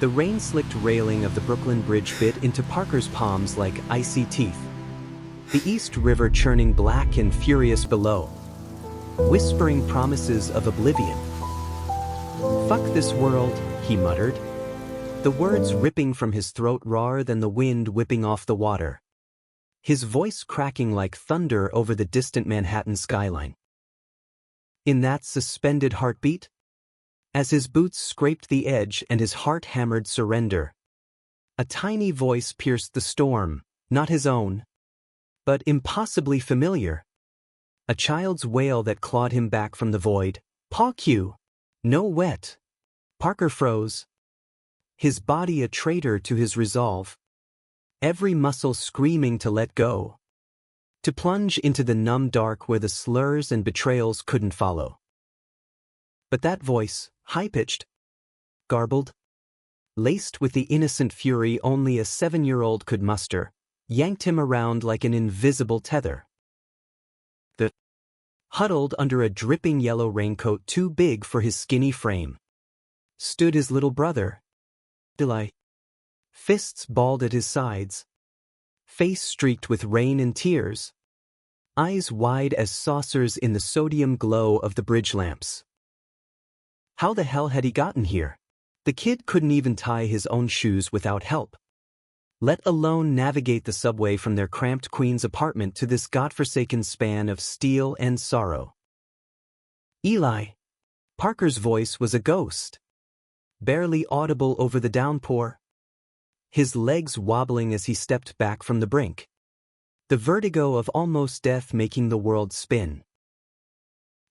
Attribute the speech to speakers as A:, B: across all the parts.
A: The rain-slicked railing of the Brooklyn Bridge bit into Parker's palms like icy teeth. The East River churning black and furious below, whispering promises of oblivion. "Fuck this world," he muttered, the words ripping from his throat rawer than the wind whipping off the water, his voice cracking like thunder over the distant Manhattan skyline. In that suspended heartbeat, as his boots scraped the edge and his heart hammered surrender, a tiny voice pierced the storm, not his own, but impossibly familiar. A child's wail that clawed him back from the void. "Pa Q. No wet." Parker froze, his body a traitor to his resolve, every muscle screaming to let go, to plunge into the numb dark where the slurs and betrayals couldn't follow. But that voice, high-pitched, garbled, laced with the innocent fury only a 7-year-old could muster, yanked him around like an invisible tether. Huddled under a dripping yellow raincoat too big for his skinny frame, stood his little brother, Eli, fists balled at his sides, face streaked with rain and tears, eyes wide as saucers in the sodium glow of the bridge lamps. How the hell had he gotten here? The kid couldn't even tie his own shoes without help, let alone navigate the subway from their cramped Queens apartment to this godforsaken span of steel and sorrow. "Eli." Parker's voice was a ghost, barely audible over the downpour, his legs wobbling as he stepped back from the brink, the vertigo of almost death making the world spin.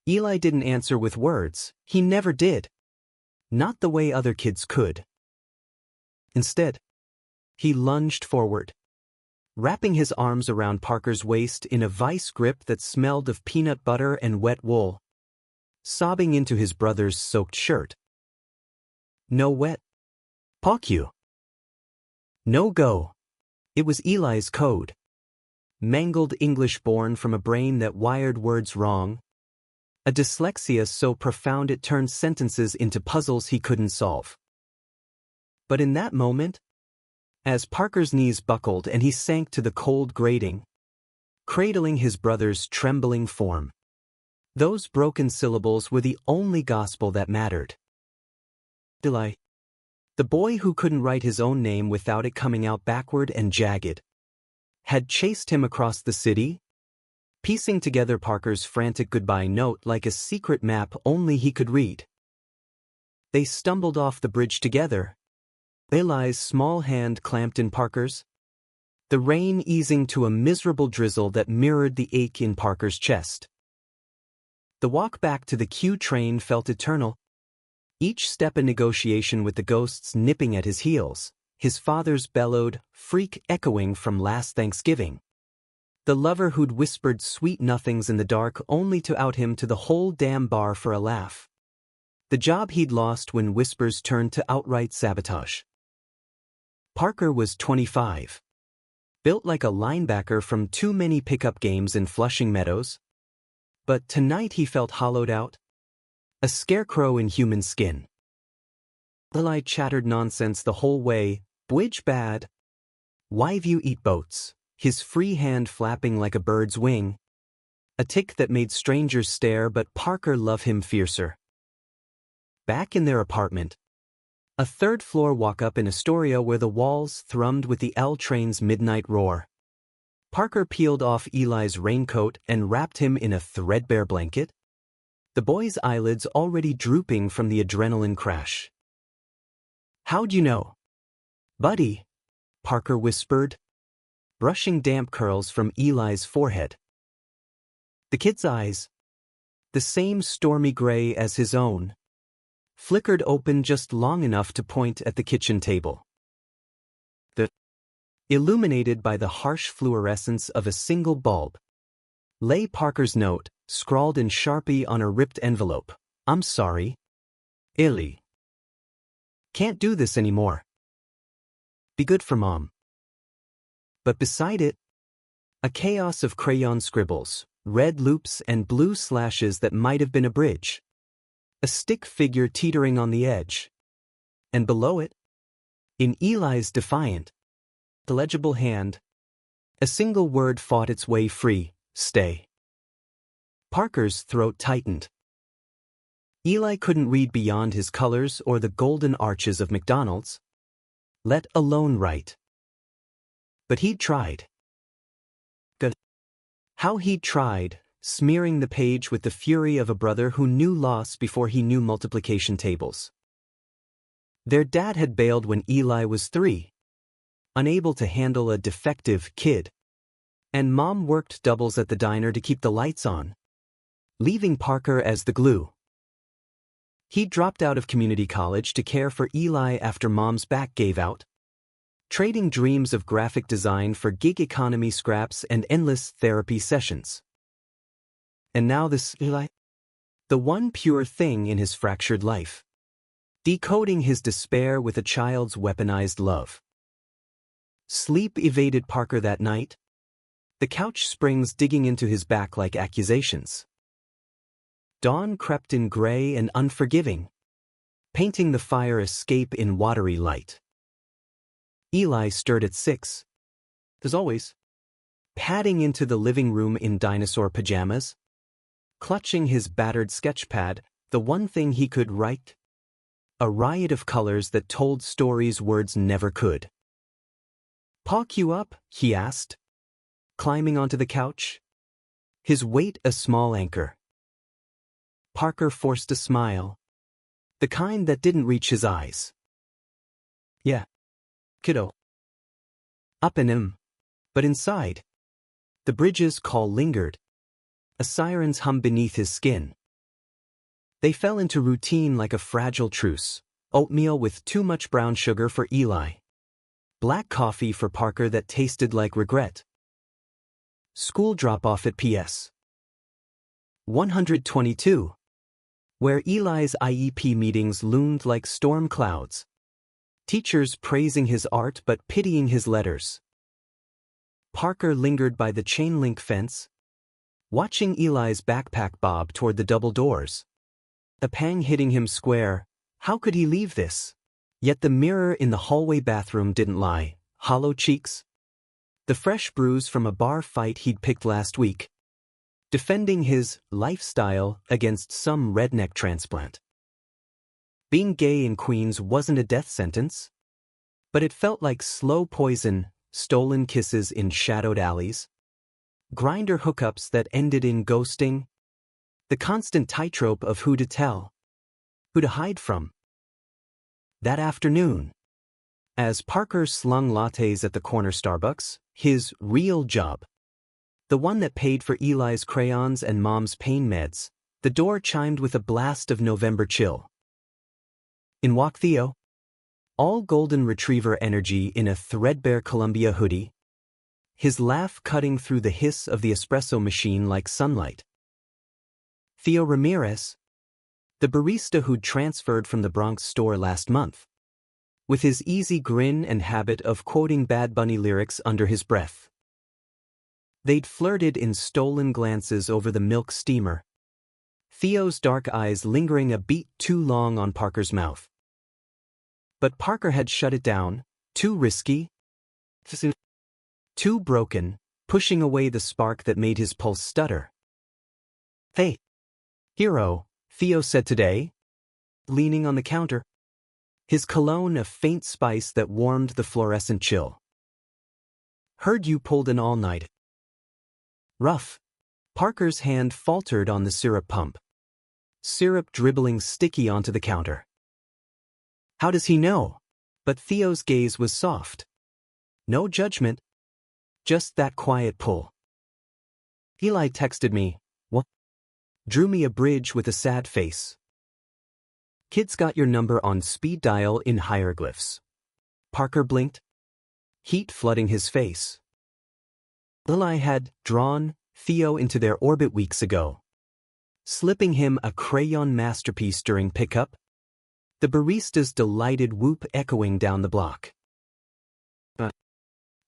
A: Eli didn't answer with words, he never did. Not the way other kids could. Instead, he lunged forward, wrapping his arms around Parker's waist in a vice grip that smelled of peanut butter and wet wool, sobbing into his brother's soaked shirt. "No wet. Pa Q. No go." It was Eli's code. Mangled English born from a brain that wired words wrong, a dyslexia so profound it turned sentences into puzzles he couldn't solve. But in that moment, as Parker's knees buckled and he sank to the cold grating, cradling his brother's trembling form, those broken syllables were the only gospel that mattered. Eli, the boy who couldn't write his own name without it coming out backward and jagged, had chased him across the city, piecing together Parker's frantic goodbye note like a secret map only he could read. They stumbled off the bridge together, Eli's small hand clamped in Parker's, the rain easing to a miserable drizzle that mirrored the ache in Parker's chest. The walk back to the Q train felt eternal, each step a negotiation with the ghosts nipping at his heels, his father's bellowed freak echoing from last Thanksgiving, the lover who'd whispered sweet nothings in the dark only to out him to the whole damn bar for a laugh, the job he'd lost when whispers turned to outright sabotage. Parker was 25. Built like a linebacker from too many pickup games in Flushing Meadows. But tonight he felt hollowed out. A scarecrow in human skin. Eli chattered nonsense the whole way, "Bwidge bad. Why've you eat boats?" his free hand flapping like a bird's wing. A tick that made strangers stare but Parker love him fiercer. Back in their apartment, a third-floor walk-up in Astoria where the walls thrummed with the L train's midnight roar. Parker peeled off Eli's raincoat and wrapped him in a threadbare blanket, the boy's eyelids already drooping from the adrenaline crash. "How'd you know?" "Buddy," Parker whispered, brushing damp curls from Eli's forehead. The kid's eyes, the same stormy gray as his own, flickered open just long enough to point at the kitchen table. Illuminated by the harsh fluorescence of a single bulb, lay Parker's note, scrawled in Sharpie on a ripped envelope. "I'm sorry. Illy. Can't do this anymore. Be good for Mom." But beside it, a chaos of crayon scribbles, red loops and blue slashes that might have been a bridge. A stick figure teetering on the edge. And below it, In Eli's defiant, illegible hand, a single word fought its way free: stay. Parker's throat tightened. Eli couldn't read beyond his colors or the golden arches of McDonald's, let alone write. But he'd tried. Good. How he'd tried, smearing the page with the fury of a brother who knew loss before he knew multiplication tables. Their dad had bailed when Eli was 3, unable to handle a defective kid, and Mom worked doubles at the diner to keep the lights on, leaving Parker as the glue. He dropped out of community college to care for Eli after Mom's back gave out, trading dreams of graphic design for gig economy scraps and endless therapy sessions. And now this Eli, the one pure thing in his fractured life, decoding his despair with a child's weaponized love. Sleep evaded Parker that night, the couch springs digging into his back like accusations. Dawn crept in gray and unforgiving, painting the fire escape in watery light. Eli stirred at 6, as always, padding into the living room in dinosaur pajamas, clutching his battered sketchpad, the one thing he could write. A riot of colors that told stories words never could. "Pock you up?" he asked, climbing onto the couch, his weight a small anchor. Parker forced a smile, the kind that didn't reach his eyes. "Yeah, kiddo." Up in him, but inside, the bridge's call lingered, a siren's hum beneath his skin. They fell into routine like a fragile truce: oatmeal with too much brown sugar for Eli, black coffee for Parker that tasted like regret. School drop-off at PS 122, where Eli's IEP meetings loomed like storm clouds, teachers praising his art but pitying his letters. Parker lingered by the chain-link fence, watching Eli's backpack bob toward the double doors, a pang hitting him square. How could he leave this? Yet the mirror in the hallway bathroom didn't lie. Hollow cheeks, the fresh bruise from a bar fight he'd picked last week, defending his lifestyle against some redneck transplant. Being gay in Queens wasn't a death sentence, but it felt like slow poison, stolen kisses in shadowed alleys, grinder hookups that ended in ghosting, the constant tightrope of who to tell, who to hide from. That afternoon, as Parker slung lattes at the corner Starbucks, his real job, the one that paid for Eli's crayons and Mom's pain meds, the door chimed with a blast of November chill. In walked Theo, all golden retriever energy in a threadbare Columbia hoodie, his laugh cutting through the hiss of the espresso machine like sunlight. Theo Ramirez, the barista who'd transferred from the Bronx store last month, with his easy grin and habit of quoting Bad Bunny lyrics under his breath. They'd flirted in stolen glances over the milk steamer, Theo's dark eyes lingering a beat too long on Parker's mouth. But Parker had shut it down, too risky, too broken, pushing away the spark that made his pulse stutter. "Hey, hero," Theo said today, leaning on the counter, his cologne a faint spice that warmed the fluorescent chill. "Heard you pulled an all-night." Rough. Parker's hand faltered on the syrup pump, syrup dribbling sticky onto the counter. How does he know? But Theo's gaze was soft. No judgment, just that quiet pull. "Eli texted me. What?" Drew me a bridge with a sad face. "Kid's got your number on speed dial in hieroglyphs." Parker blinked, heat flooding his face. Eli had drawn Theo into their orbit weeks ago, slipping him a crayon masterpiece during pickup, the barista's delighted whoop echoing down the block.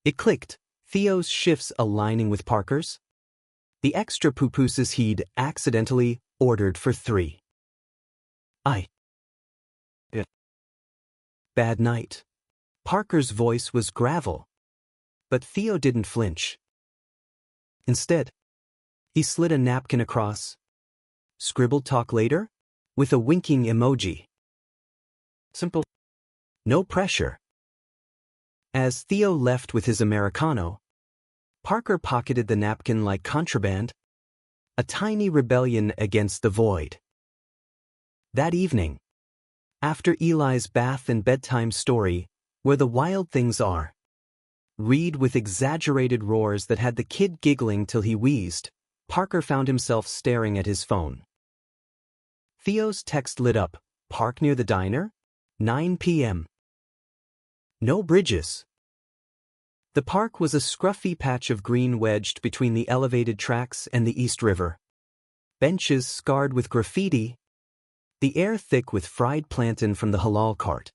A: It clicked, Theo's shifts aligning with Parker's, the extra pupusas he'd accidentally ordered for 3. Bad night. Parker's voice was gravel. But Theo didn't flinch. Instead, he slid a napkin across, scribbled "talk later" with a winking emoji. Simple. No pressure. As Theo left with his Americano, Parker pocketed the napkin like contraband, a tiny rebellion against the void. That evening, after Eli's bath and bedtime story, Where the Wild Things Are, read with exaggerated roars that had the kid giggling till he wheezed, Parker found himself staring at his phone. Theo's text lit up, "Park near the diner? 9 p.m. No bridges." The park was a scruffy patch of green wedged between the elevated tracks and the East River. Benches scarred with graffiti, the air thick with fried plantain from the halal cart.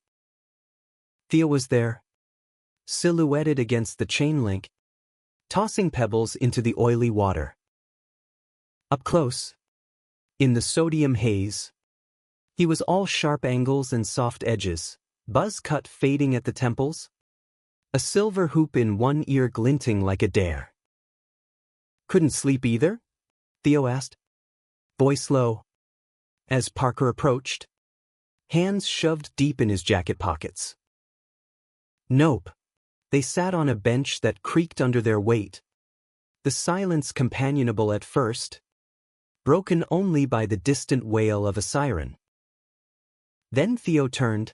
A: Theo was there, silhouetted against the chain link, tossing pebbles into the oily water. Up close, in the sodium haze, he was all sharp angles and soft edges, buzz cut fading at the temples, a silver hoop in one ear glinting like a dare. "Couldn't sleep either?" Theo asked, voice low, as Parker approached, hands shoved deep in his jacket pockets. Nope. They sat on a bench that creaked under their weight, the silence companionable at first, broken only by the distant wail of a siren. Then Theo turned,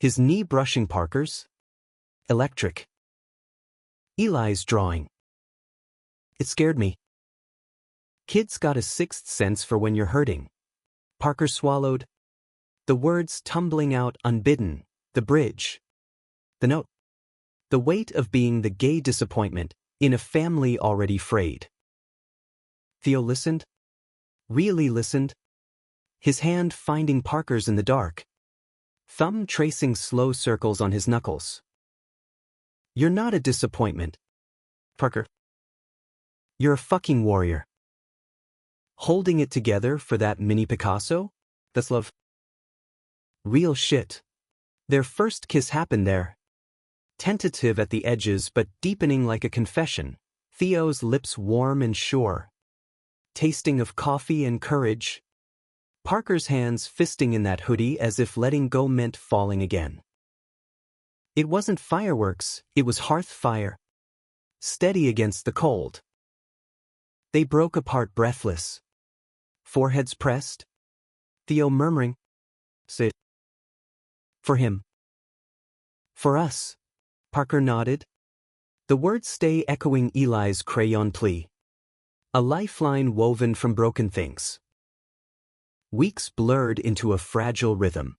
A: his knee brushing Parker's. Electric. Eli's drawing. It scared me. Kids got a sixth sense for when you're hurting. Parker swallowed, the words tumbling out unbidden, the bridge, the note. The weight of being the gay disappointment in a family already frayed. Theo listened, really listened, his hand finding Parker's in the dark, thumb tracing slow circles on his knuckles. "You're not a disappointment, Parker. You're a fucking warrior. Holding it together for that mini Picasso? That's love." Real shit. Their first kiss happened there. Tentative at the edges but deepening like a confession, Theo's lips warm and sure, tasting of coffee and courage, Parker's hands fisting in that hoodie as if letting go meant falling again. It wasn't fireworks, it was hearth fire, steady against the cold. They broke apart breathless, foreheads pressed, Theo murmuring, "Say, for him. For us." Parker nodded, the words stay echoing Eli's crayon plea. A lifeline woven from broken things. Weeks blurred into a fragile rhythm.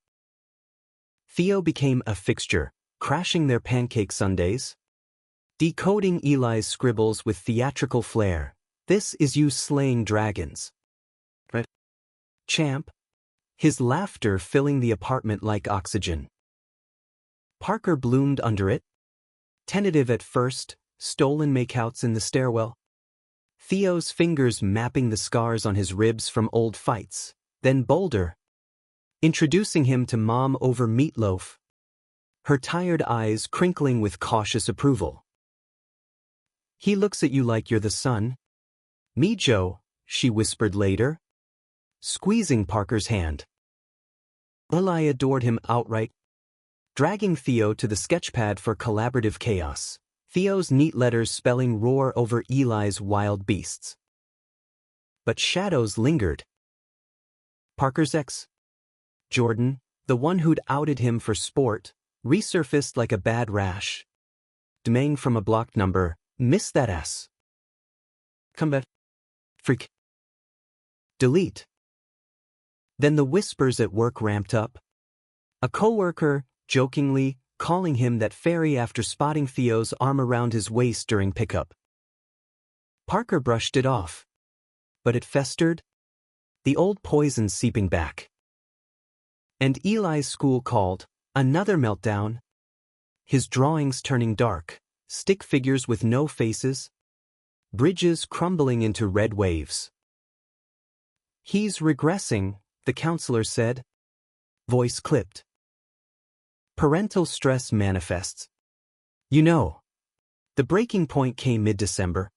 A: Theo became a fixture, crashing their pancake sundaes, decoding Eli's scribbles with theatrical flair. "This is you slaying dragons. Right? Champ." His laughter filling the apartment like oxygen. Parker bloomed under it, tentative at first, stolen makeouts in the stairwell. Theo's fingers mapping the scars on his ribs from old fights, then bolder, introducing him to mom over meatloaf, her tired eyes crinkling with cautious approval. "He looks at you like you're the son." "Me, Joe," she whispered later, squeezing Parker's hand. Eli adored him outright, dragging Theo to the sketchpad for collaborative chaos, Theo's neat letters spelling roar over Eli's wild beasts. But shadows lingered. Parker's ex, Jordan, the one who'd outed him for sport, resurfaced like a bad rash. Demang from a blocked number, "Miss that ass. Come back. Freak. Delete." Then the whispers at work ramped up. A coworker, jokingly, calling him that fairy after spotting Theo's arm around his waist during pickup. Parker brushed it off. But it festered, the old poison seeping back. And Eli's school called, another meltdown. His drawings turning dark, stick figures with no faces, bridges crumbling into red waves. "He's regressing," the counselor said, voice clipped. Parental stress manifests. You know, the breaking point came mid-December.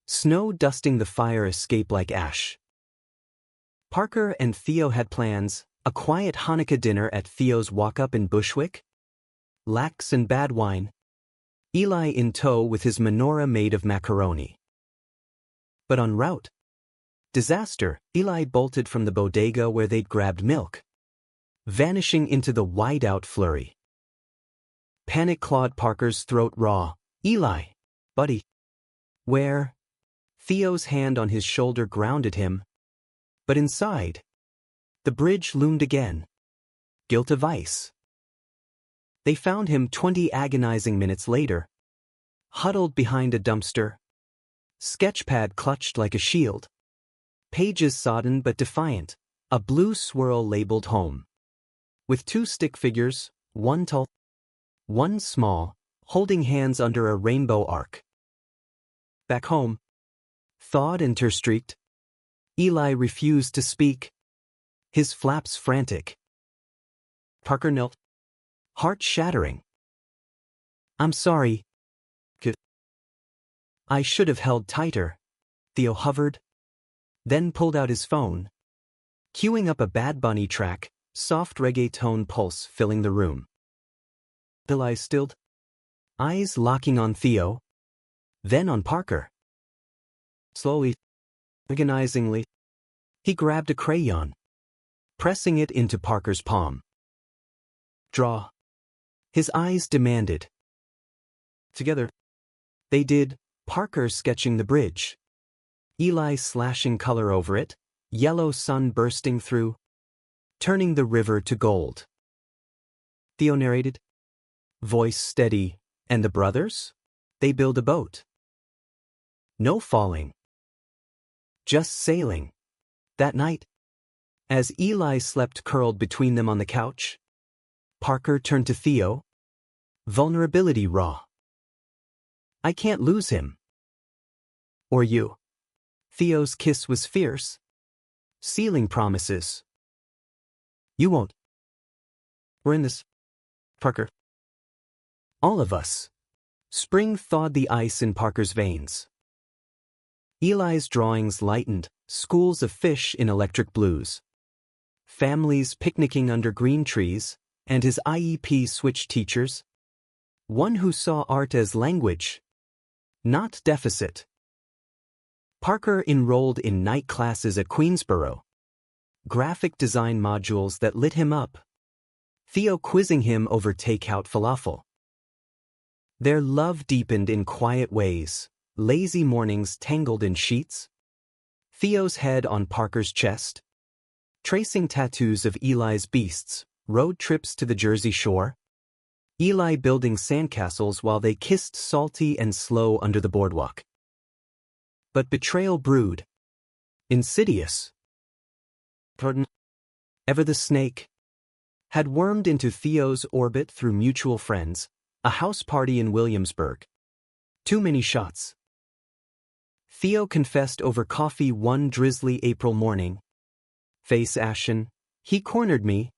A: Snow dusting the fire escape like ash. Parker and Theo had plans, a quiet Hanukkah dinner at Theo's walk-up in Bushwick. Lax and bad wine. Eli in tow with his menorah made of macaroni. But en route. Disaster, Eli bolted from the bodega where they'd grabbed milk, vanishing into the wide-out flurry. Panic clawed Parker's throat raw. Eli, buddy. Where? Theo's hand on his shoulder grounded him. But inside, the bridge loomed again. Guilt of ice. They found him 20 agonizing minutes later, huddled behind a dumpster, sketchpad clutched like a shield, pages sodden but defiant, a blue swirl labeled home. With 2 stick figures, one tall, one small, holding hands under a rainbow arc. Back home, thawed and tear-streaked, Eli refused to speak, his flaps frantic. Parker knelt, heart shattering. I'm sorry. I should have held tighter. Theo hovered, then pulled out his phone, queuing up a Bad Bunny track, soft reggaeton pulse filling the room. Eli stilled, eyes locking on Theo, then on Parker. Slowly, agonizingly, he grabbed a crayon, pressing it into Parker's palm. Draw. His eyes demanded. Together, they did, Parker sketching the bridge, Eli slashing color over it, yellow sun bursting through, turning the river to gold. Theo narrated, voice steady, and the brothers? They build a boat. No falling. Just sailing. That night, as Eli slept curled between them on the couch, Parker turned to Theo. Vulnerability raw. I can't lose him. Or you. Theo's kiss was fierce, sealing promises. You won't. We're in this, Parker. All of us. Spring thawed the ice in Parker's veins. Eli's drawings lightened, schools of fish in electric blues, families picnicking under green trees, and his IEP switched teachers. One who saw art as language, not deficit. Parker enrolled in night classes at Queensborough, graphic design modules that lit him up, Theo quizzing him over takeout falafel. Their love deepened in quiet ways, lazy mornings tangled in sheets, Theo's head on Parker's chest, tracing tattoos of Eli's beasts, road trips to the Jersey Shore, Eli building sandcastles while they kissed salty and slow under the boardwalk. But betrayal brewed. Insidious. Pardon? Ever the snake. Had wormed into Theo's orbit through mutual friends, a house party in Williamsburg. Too many shots. Theo confessed over coffee one drizzly April morning. Face ashen, he cornered me.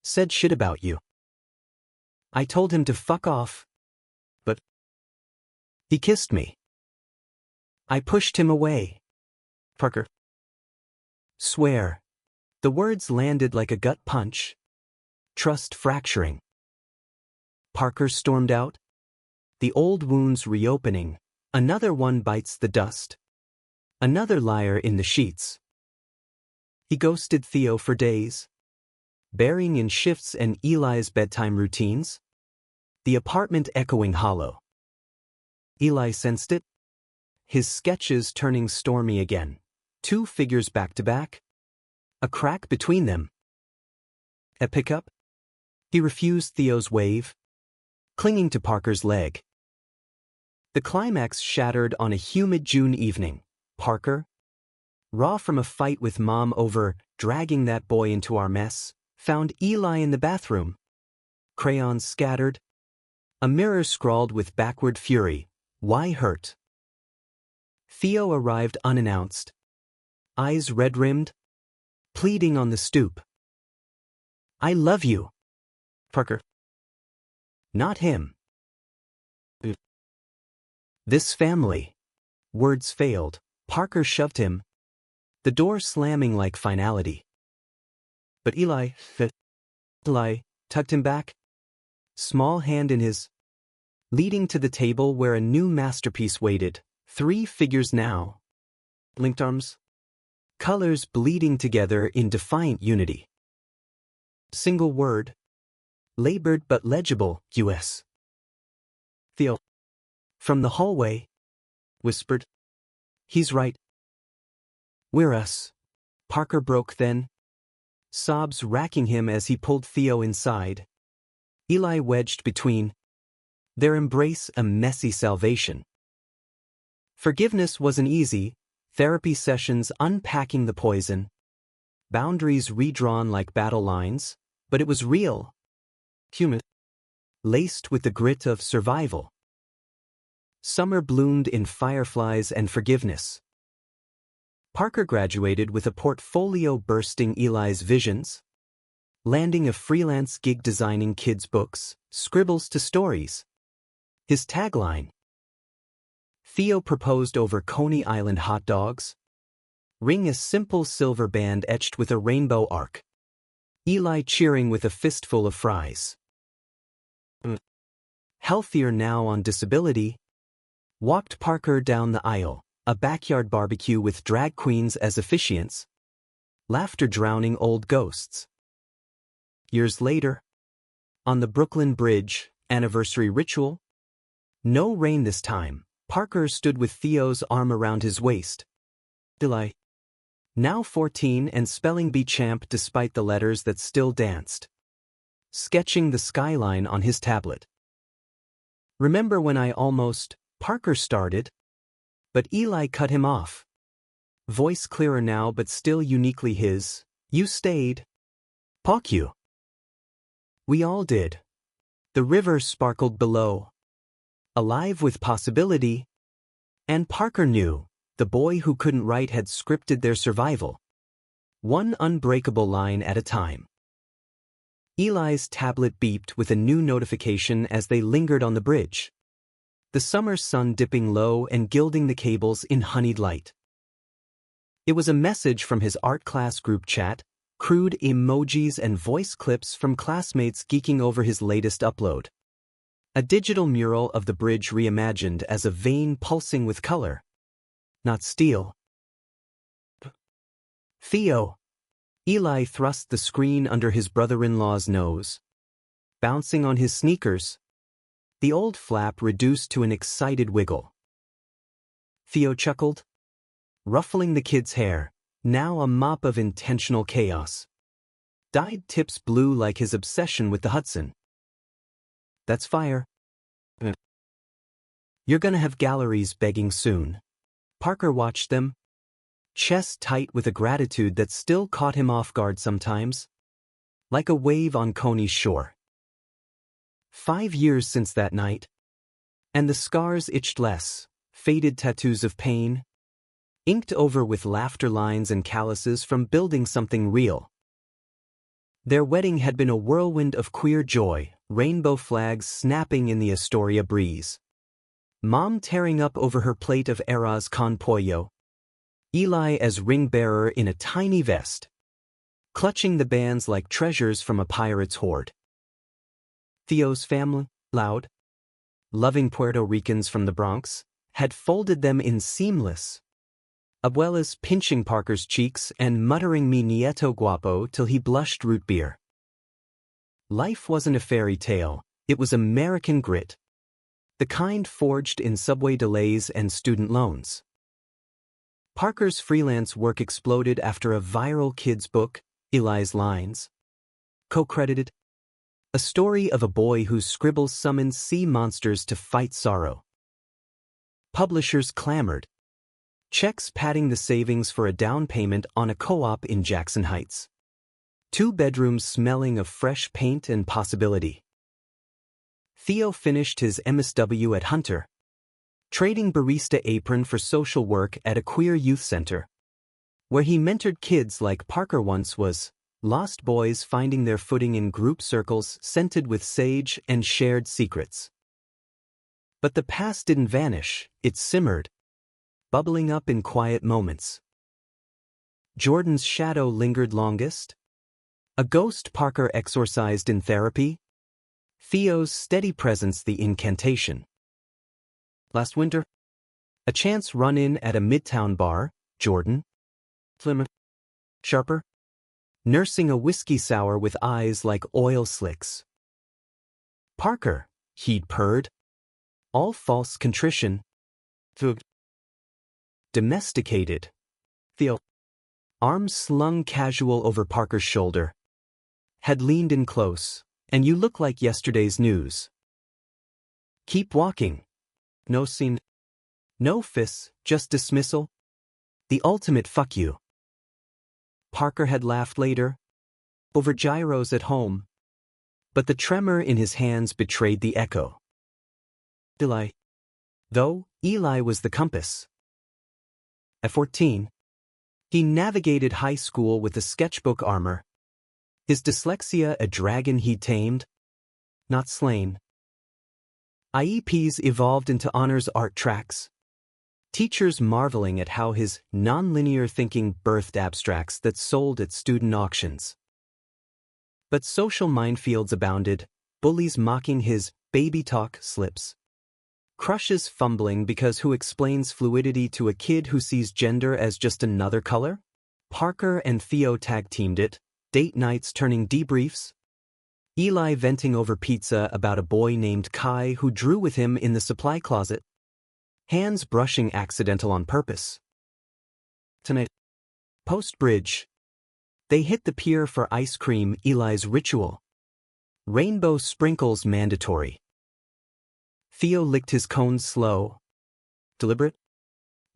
A: Said shit about you. I told him to fuck off. But he kissed me. I pushed him away. Parker. Swear. The words landed like a gut punch. Trust fracturing. Parker stormed out. The old wounds reopening. Another one bites the dust. Another liar in the sheets. He ghosted Theo for days, burying in shifts and Eli's bedtime routines. The apartment echoing hollow. Eli sensed it. His sketches turning stormy again. 2 figures back to back. A crack between them. A pickup? He refused Theo's wave, clinging to Parker's leg. The climax shattered on a humid June evening. Parker, raw from a fight with Mom over dragging that boy into our mess, found Eli in the bathroom. Crayons scattered. A mirror scrawled with backward fury, "Why hurt?" Theo arrived unannounced, eyes red-rimmed, pleading on the stoop. I love you. Parker. Not him. This family. Words failed. Parker shoved him, the door slamming like finality. But Eli tugged him back, small hand in his, leading to the table where a new masterpiece waited, 3 figures now. Linked arms. Colors bleeding together in defiant unity. Single word. Labored but legible, U.S. Theo. From the hallway. Whispered. He's right. We're us. Parker broke then, sobs racking him as he pulled Theo inside. Eli wedged between. Their embrace a messy salvation. Forgiveness wasn't easy, therapy sessions unpacking the poison. Boundaries redrawn like battle lines, but it was real. Human. Laced with the grit of survival. Summer bloomed in fireflies and forgiveness. Parker graduated with a portfolio bursting Eli's visions, landing a freelance gig designing kids' books, scribbles to stories. His tagline. Theo proposed over Coney Island hot dogs. Ring a simple silver band etched with a rainbow arc. Eli cheering with a fistful of fries. Healthier now on disability. Walked Parker down the aisle, a backyard barbecue with drag queens as officiants. Laughter drowning old ghosts. Years later, on the Brooklyn Bridge, anniversary ritual. No rain this time. Parker stood with Theo's arm around his waist. Eli. Now 14 and spelling bee champ despite the letters that still danced. Sketching the skyline on his tablet. Remember when I almost, Parker started? But Eli cut him off. Voice clearer now but still uniquely his. You stayed. Pock you. We all did. The river sparkled below. Alive with possibility. And Parker knew, the boy who couldn't write had scripted their survival. One unbreakable line at a time. Eli's tablet beeped with a new notification as they lingered on the bridge. The summer sun dipping low and gilding the cables in honeyed light. It was a message from his art class group chat, crude emojis and voice clips from classmates geeking over his latest upload. A digital mural of the bridge reimagined as a vein pulsing with color. Not steel. Theo. Eli thrust the screen under his brother-in-law's nose. Bouncing on his sneakers. The old flap reduced to an excited wiggle. Theo chuckled, ruffling the kid's hair, now a mop of intentional chaos. Dyed tips blue like his obsession with the Hudson. That's fire. You're gonna have galleries begging soon. Parker watched them, chest tight with a gratitude that still caught him off guard sometimes. Like a wave on Coney's shore. 5 years since that night. And the scars itched less, faded tattoos of pain, inked over with laughter lines and calluses from building something real. Their wedding had been a whirlwind of queer joy, rainbow flags snapping in the Astoria breeze. Mom tearing up over her plate of arroz con pollo. Eli as ring-bearer in a tiny vest. Clutching the bands like treasures from a pirate's hoard. Theo's family, loud, loving Puerto Ricans from the Bronx, had folded them in seamless. Abuelas pinching Parker's cheeks and muttering mi nieto guapo till he blushed root beer. Life wasn't a fairy tale, it was American grit. The kind forged in subway delays and student loans. Parker's freelance work exploded after a viral kids' book, Eli's Lines. Co-credited. A story of a boy whose scribbles summoned sea monsters to fight sorrow. Publishers clamored. Checks padding the savings for a down payment on a co-op in Jackson Heights. 2 bedrooms smelling of fresh paint and possibility. Theo finished his MSW at Hunter. Trading barista apron for social work at a queer youth center. Where he mentored kids like Parker once was, Lost boys finding their footing in group circles scented with sage and shared secrets. But the past didn't vanish, it simmered, bubbling up in quiet moments. Jordan's shadow lingered longest. A ghost Parker exorcised in therapy. Theo's steady presence the incantation. Last winter, a chance run-in at a midtown bar, Jordan, slimmer, sharper, nursing a whiskey sour with eyes like oil slicks. Parker, he'd purred, all false contrition. Domesticated. Theo, arms slung casual over Parker's shoulder, had leaned in close. And you look like yesterday's news. Keep walking. No scene. No fists, just dismissal. The ultimate fuck you. Parker had laughed later, over gyros at home, but the tremor in his hands betrayed the echo. Eli. Though, Eli was the compass. At 14, he navigated high school with a sketchbook armor. His dyslexia a dragon he tamed, not slain. IEPs evolved into honors art tracks, teachers marveling at how his non-linear thinking birthed abstracts that sold at student auctions. But social minefields abounded, bullies mocking his baby talk slips, crushes fumbling because who explains fluidity to a kid who sees gender as just another color? Parker and Theo tag-teamed it. Date nights turning debriefs. Eli venting over pizza about a boy named Kai who drew with him in the supply closet. Hands brushing accidental on purpose. Tonight, post-bridge, they hit the pier for ice cream, Eli's ritual. Rainbow sprinkles mandatory. Theo licked his cones slow, deliberate,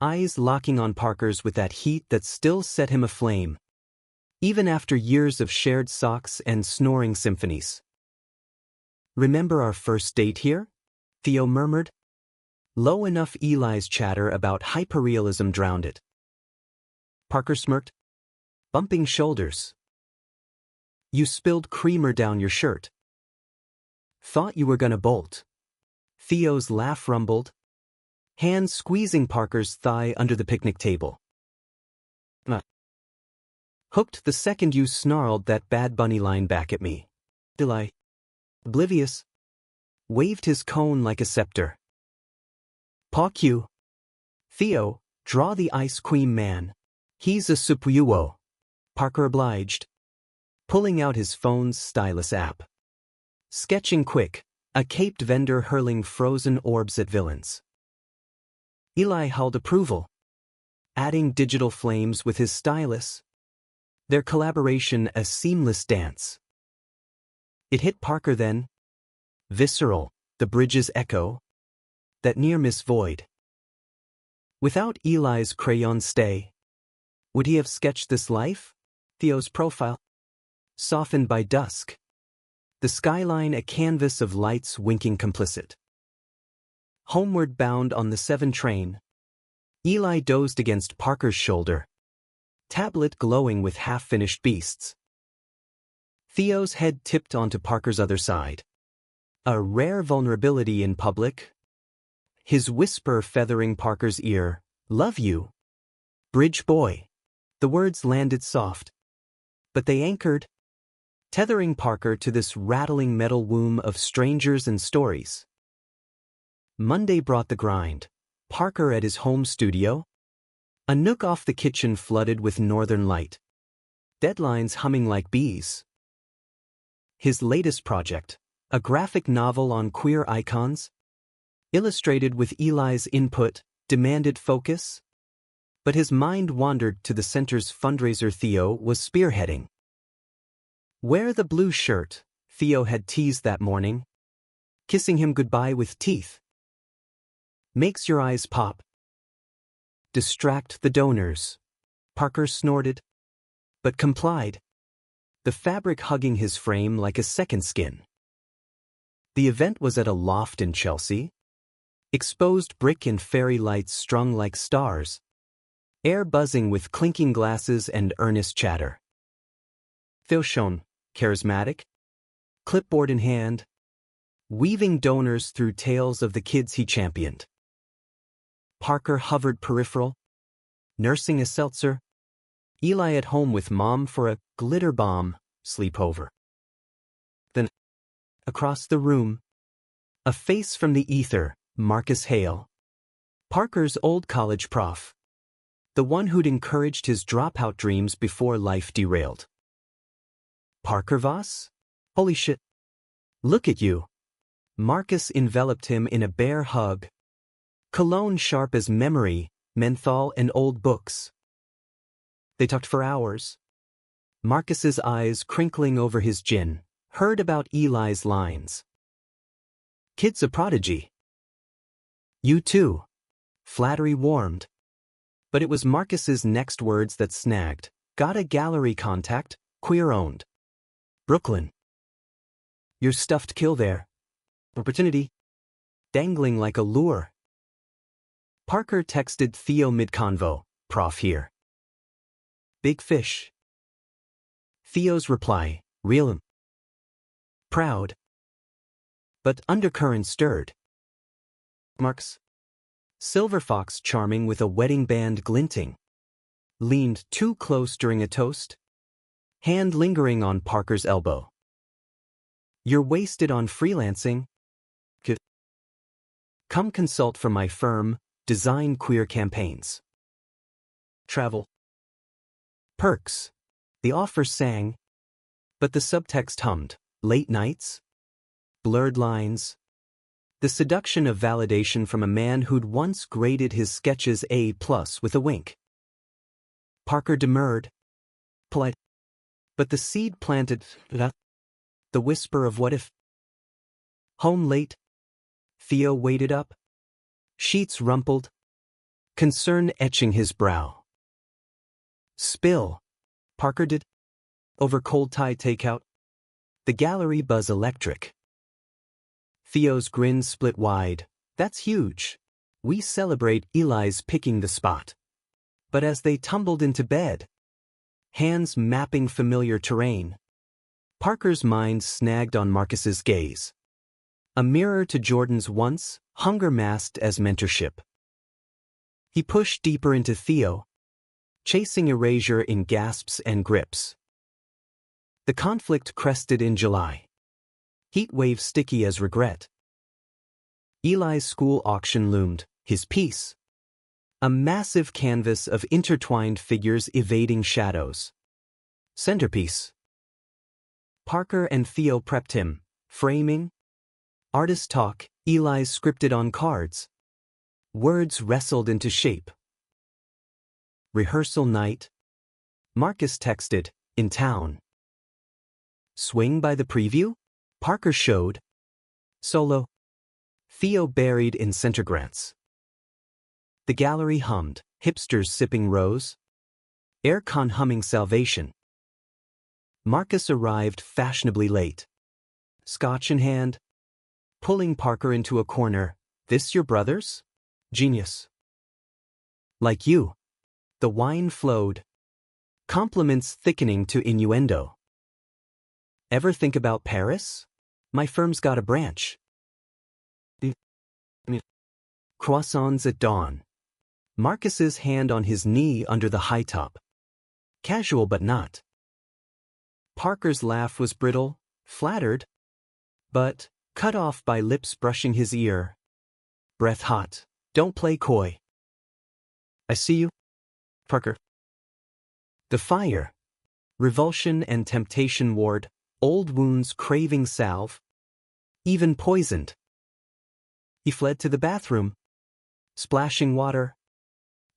A: eyes locking on Parker's with that heat that still set him aflame. Even after years of shared socks and snoring symphonies. Remember our first date here? Theo murmured. Low enough Eli's chatter about hyperrealism drowned it. Parker smirked, bumping shoulders. You spilled creamer down your shirt. Thought you were gonna bolt. Theo's laugh rumbled, hand squeezing Parker's thigh under the picnic table. Hooked the second you snarled that Bad Bunny line back at me. Eli, oblivious, waved his cone like a scepter. Paw Q. Theo, draw the ice cream man. He's a superhero. Parker obliged, pulling out his phone's stylus app. Sketching quick, a caped vendor hurling frozen orbs at villains. Eli howled approval, adding digital flames with his stylus. Their collaboration a seamless dance. It hit Parker then. Visceral, the bridge's echo. That near-miss void. Without Eli's crayon stay, would he have sketched this life? Theo's profile, softened by dusk. The skyline a canvas of lights winking complicit. Homeward bound on the 7 train, Eli dozed against Parker's shoulder. Tablet glowing with half-finished beasts. Theo's head tipped onto Parker's other side. A rare vulnerability in public. His whisper feathering Parker's ear, "Love you, bridge boy." The words landed soft, but they anchored, tethering Parker to this rattling metal womb of strangers and stories. Monday brought the grind. Parker at his home studio. A nook off the kitchen flooded with northern light. Deadlines humming like bees. His latest project, a graphic novel on queer icons, illustrated with Eli's input, demanded focus. But his mind wandered to the center's fundraiser Theo was spearheading. Wear the blue shirt, Theo had teased that morning, kissing him goodbye with teeth. Makes your eyes pop. Distract the donors, Parker snorted, but complied, the fabric hugging his frame like a second skin. The event was at a loft in Chelsea. Exposed brick and fairy lights strung like stars, air buzzing with clinking glasses and earnest chatter. Theo shone, charismatic, clipboard in hand, weaving donors through tales of the kids he championed. Parker hovered peripheral, nursing a seltzer, Eli at home with Mom for a glitter bomb sleepover. Then, across the room, a face from the ether, Marcus Hale, Parker's old college prof, the one who'd encouraged his dropout dreams before life derailed. Parker Voss? Holy shit. Look at you. Marcus enveloped him in a bear hug. Cologne sharp as memory, menthol and old books. They talked for hours. Marcus's eyes crinkling over his gin, heard about Eli's lines. Kid's a prodigy. You too. Flattery warmed. But it was Marcus's next words that snagged. Got a gallery contact, queer-owned. Brooklyn. Your stuffed kill there. Opportunity. Dangling like a lure. Parker texted Theo mid-convo, prof here. Big fish. Theo's reply, real. Proud. But undercurrent stirred. Marks. Silver fox charming with a wedding band glinting. Leaned too close during a toast. Hand lingering on Parker's elbow. You're wasted on freelancing. Come consult for my firm, design queer campaigns. Travel. Perks. The offer sang. But the subtext hummed. Late nights. Blurred lines. The seduction of validation from a man who'd once graded his sketches A+ with a wink. Parker demurred. Polite. But the seed planted. The whisper of what if. Home late. Theo waited up. Sheets rumpled. Concern etching his brow. Spill. Parker did. Over cold Thai takeout. The gallery buzz electric. Theo's grin split wide. That's huge. We celebrate Eli's picking the spot. But as they tumbled into bed, hands mapping familiar terrain, Parker's mind snagged on Marcus's gaze. A mirror to Jordan's once, hunger masked as mentorship. He pushed deeper into Theo, chasing erasure in gasps and grips. The conflict crested in July. Heat wave sticky as regret. Eli's school auction loomed, his piece. A massive canvas of intertwined figures evading shadows. Centerpiece. Parker and Theo prepped him, framing. Artist talk, Eli's scripted on cards. Words wrestled into shape. Rehearsal night. Marcus texted, in town. Swing by the preview? Parker showed. Solo. Theo buried in centigrants. The gallery hummed, hipsters sipping rose. Aircon humming salvation. Marcus arrived fashionably late. Scotch in hand. Pulling Parker into a corner. This your brother's? Genius. Like you. The wine flowed. Compliments thickening to innuendo. Ever think about Paris? My firm's got a branch. Croissants at dawn. Marcus's hand on his knee under the high top. Casual but not. Parker's laugh was brittle, flattered, but cut off by lips brushing his ear. Breath hot. Don't play coy. I see you, Parker. The fire. Revulsion and temptation ward, old wounds craving salve. Even poisoned. He fled to the bathroom. Splashing water.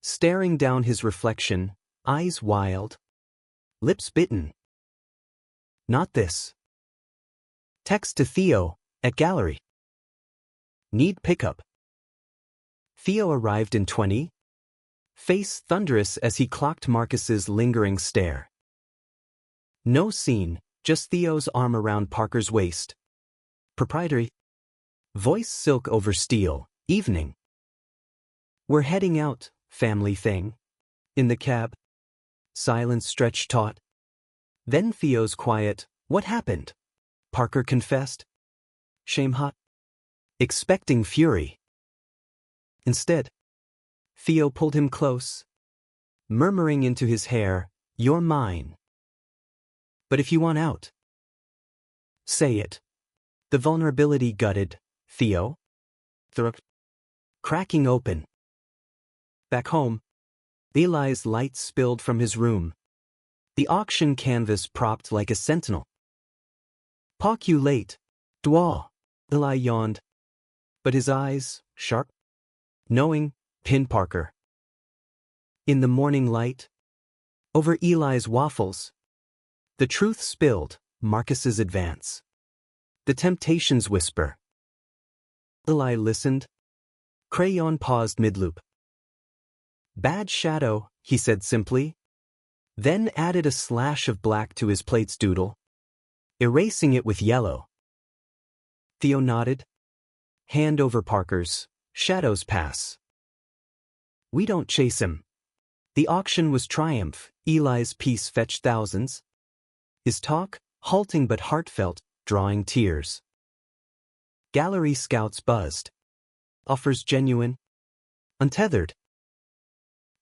A: Staring down his reflection, eyes wild. Lips bitten. Not this. Text to Theo, at gallery. Need pickup. Theo arrived in 20. Face thunderous as he clocked Marcus's lingering stare. No scene, just Theo's arm around Parker's waist. Proprietary. Voice silk over steel, evening. We're heading out, family thing. In the cab. Silence stretched taut. Then Theo's quiet, "What happened?" Parker confessed. Shame hot. Expecting fury. Instead, Theo pulled him close, murmuring into his hair, "You're mine. But if you want out, say it." The vulnerability gutted Theo, throat cracking open. Back home, Eli's light spilled from his room, the auction canvas propped like a sentinel. "Park you late, dwa," Eli yawned, but his eyes, sharp, knowing, pinned Parker. In the morning light, over Eli's waffles, the truth spilled, Marcus's advance. The temptations whisper. Eli listened. Crayon paused mid-loop. "Bad shadow," he said simply, then added a slash of black to his plate's doodle, erasing it with yellow. Theo nodded. Hand over Parker's. "Shadows pass. We don't chase him." The auction was triumph. Eli's piece fetched thousands. His talk, halting but heartfelt, drawing tears. Gallery scouts buzzed. Offers genuine. Untethered.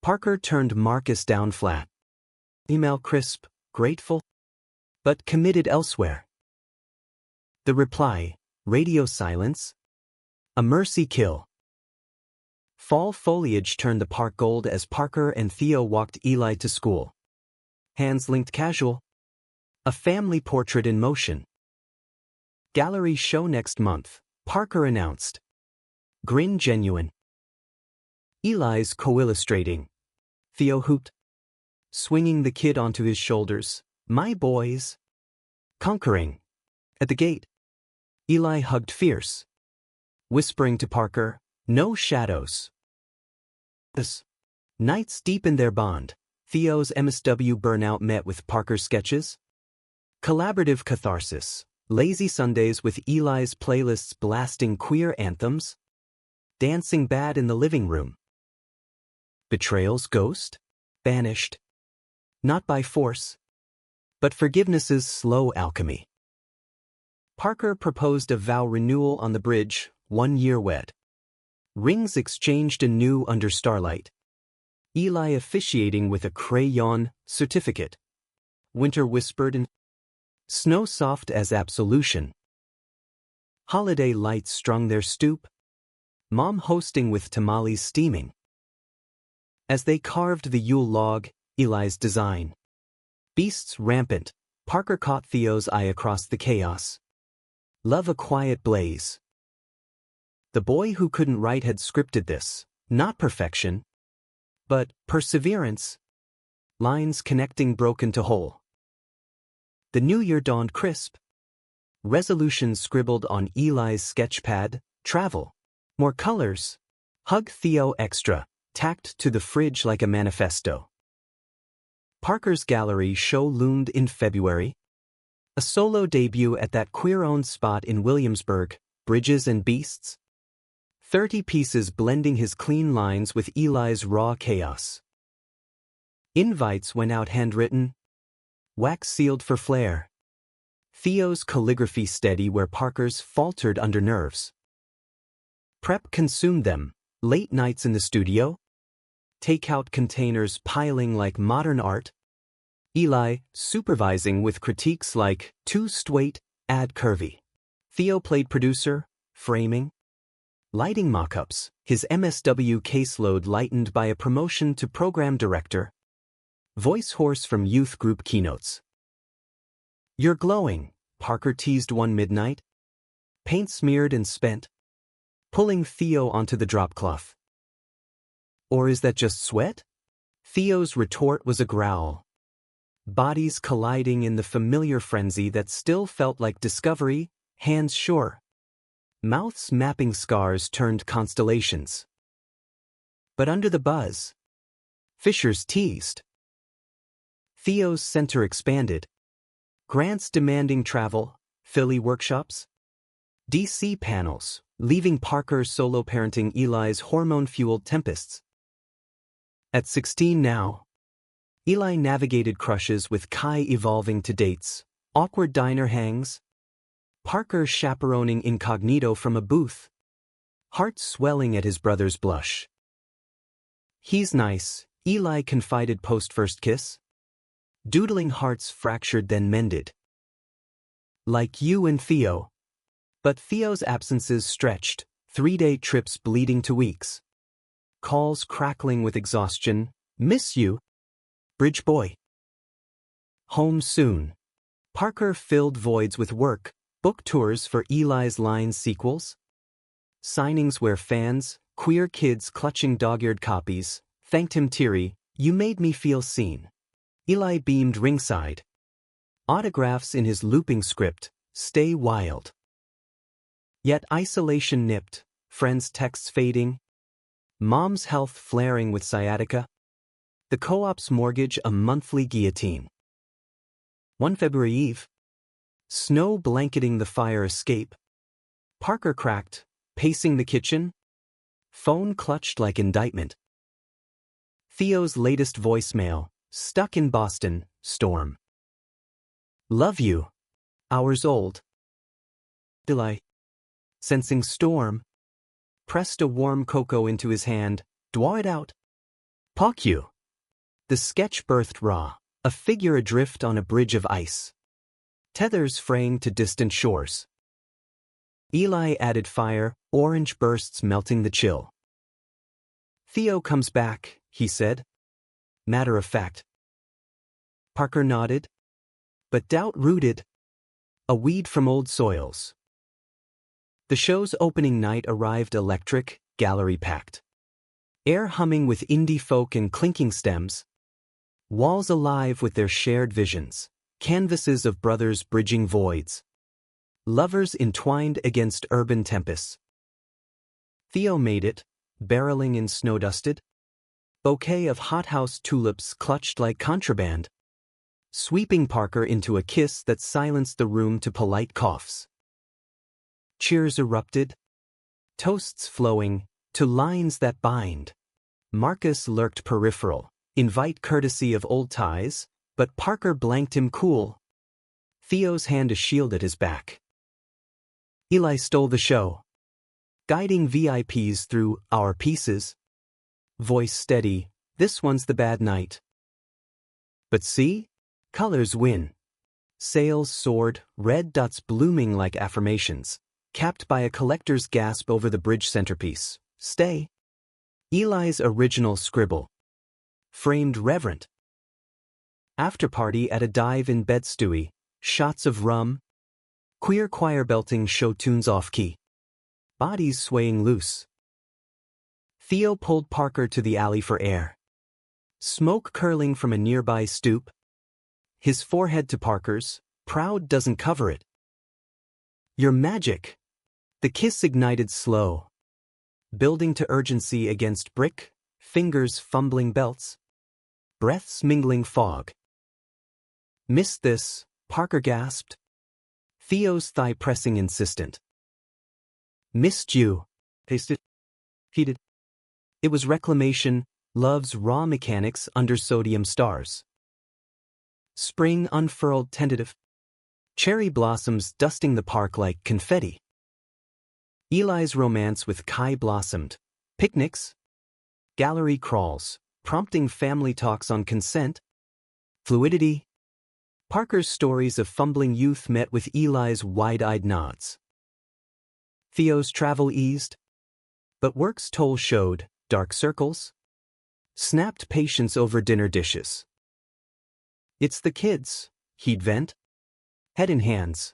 A: Parker turned Marcus down flat. Email crisp, grateful, but committed elsewhere. The reply, radio silence. A mercy kill. Fall foliage turned the park gold as Parker and Theo walked Eli to school. Hands linked casual. A family portrait in motion. Gallery show next month, Parker announced. Grin genuine. Eli's co-illustrating. Theo hooped. Swinging the kid onto his shoulders. "My boys." Conquering. At the gate, Eli hugged fierce, whispering to Parker, "No shadows." This nights deepened their bond. Theo's MSW burnout met with Parker's sketches. Collaborative catharsis. Lazy Sundays with Eli's playlists blasting queer anthems. Dancing bad in the living room. Betrayal's ghost? Banished. Not by force, but forgiveness's slow alchemy. Parker proposed a vow renewal on the bridge, 1 year wed. Rings exchanged anew under starlight. Eli officiating with a crayon certificate. Winter whispered and snow soft as absolution. Holiday lights strung their stoop. Mom hosting with tamales steaming. As they carved the Yule log, Eli's design. Beasts rampant, Parker caught Theo's eye across the chaos. Love a quiet blaze. The boy who couldn't write had scripted this, not perfection, but perseverance. Lines connecting broken to whole. The new year dawned crisp. Resolutions scribbled on Eli's sketchpad, travel. More colors. Hug Theo extra, tacked to the fridge like a manifesto. Parker's gallery show loomed in February. A solo debut at that queer-owned spot in Williamsburg, Bridges and Beasts. 30 pieces blending his clean lines with Eli's raw chaos. Invites went out handwritten. Wax sealed for flair. Theo's calligraphy steady where Parker's faltered under nerves. Prep consumed them, late nights in the studio. Takeout containers piling like modern art. Eli supervising with critiques like, "Too straight, add curvy." Theo played producer, framing. Lighting mock-ups, his MSW caseload lightened by a promotion to program director. Voice hoarse from youth group keynotes. "You're glowing," Parker teased one midnight. Paint smeared and spent. Pulling Theo onto the drop cloth. "Or is that just sweat?" Theo's retort was a growl. Bodies colliding in the familiar frenzy that still felt like discovery, hands sure. Mouths mapping scars turned constellations. But under the buzz, Fishers teased. Theo's center expanded. Grants demanding travel, Philly workshops. DC panels, leaving Parker solo parenting Eli's hormone-fueled tempests. At 16 now, Eli navigated crushes with Kai evolving to dates, awkward diner hangs, Parker chaperoning incognito from a booth, heart swelling at his brother's blush. He's nice, Eli confided post-first kiss. Doodling hearts fractured then mended. Like you and Theo. But Theo's absences stretched, 3-day trips bleeding to weeks. Calls crackling with exhaustion, miss you. Bridge boy. Home soon. Parker filled voids with work, book tours for Eli's Lines sequels. Signings where fans, queer kids clutching dog-eared copies, thanked him teary, you made me feel seen. Eli beamed ringside. Autographs in his looping script, stay wild. Yet isolation nipped, friends' texts fading, mom's health flaring with sciatica, the co-op's mortgage a monthly guillotine. One February Eve. Snow blanketing the fire escape. Parker cracked, pacing the kitchen. Phone clutched like indictment. Theo's latest voicemail, stuck in Boston, storm. Love you. Hours old. Delay. Sensing storm. Pressed a warm cocoa into his hand, draw it out. Pock you. The sketch birthed raw, a figure adrift on a bridge of ice. Tethers fraying to distant shores. Eli added fire, orange bursts melting the chill. Theo comes back, he said. Matter of fact. Parker nodded. But doubt rooted. A weed from old soils. The show's opening night arrived electric, gallery packed. Air humming with indie folk and clinking stems. Walls alive with their shared visions. Canvases of brothers bridging voids. Lovers entwined against urban tempests. Theo made it, barreling in snow-dusted. Bouquet of hothouse tulips clutched like contraband. Sweeping Parker into a kiss that silenced the room to polite coughs. Cheers erupted. Toasts flowing, to lines that bind. Marcus lurked peripheral, invite courtesy of old ties, but Parker blanked him cool. Theo's hand a shield at his back. Eli stole the show. Guiding VIPs through our pieces. Voice steady, this one's the bad night. But see? Colors win. Sails soared, red dots blooming like affirmations, capped by a collector's gasp over the bridge centerpiece. Stay. Eli's original scribble. Framed reverent. After party at a dive in Bed-Stuy, shots of rum. Queer choir belting show tunes off-key. Bodies swaying loose. Theo pulled Parker to the alley for air. Smoke curling from a nearby stoop. His forehead to Parker's, proud doesn't cover it. You're magic. The kiss ignited slow. Building to urgency against brick, fingers fumbling belts. Breaths mingling fog. Missed this, Parker gasped. Theo's thigh pressing insistent. Missed you. Tasted. Heated. It was reclamation, love's raw mechanics under sodium stars. Spring unfurled tentative. Cherry blossoms dusting the park like confetti. Eli's romance with Kai blossomed. Picnics. Gallery crawls, prompting family talks on consent. Fluidity. Parker's stories of fumbling youth met with Eli's wide-eyed nods. Theo's travel eased. But work's toll showed, dark circles. Snapped patience over dinner dishes. It's the kids, he'd vent. Head in hands.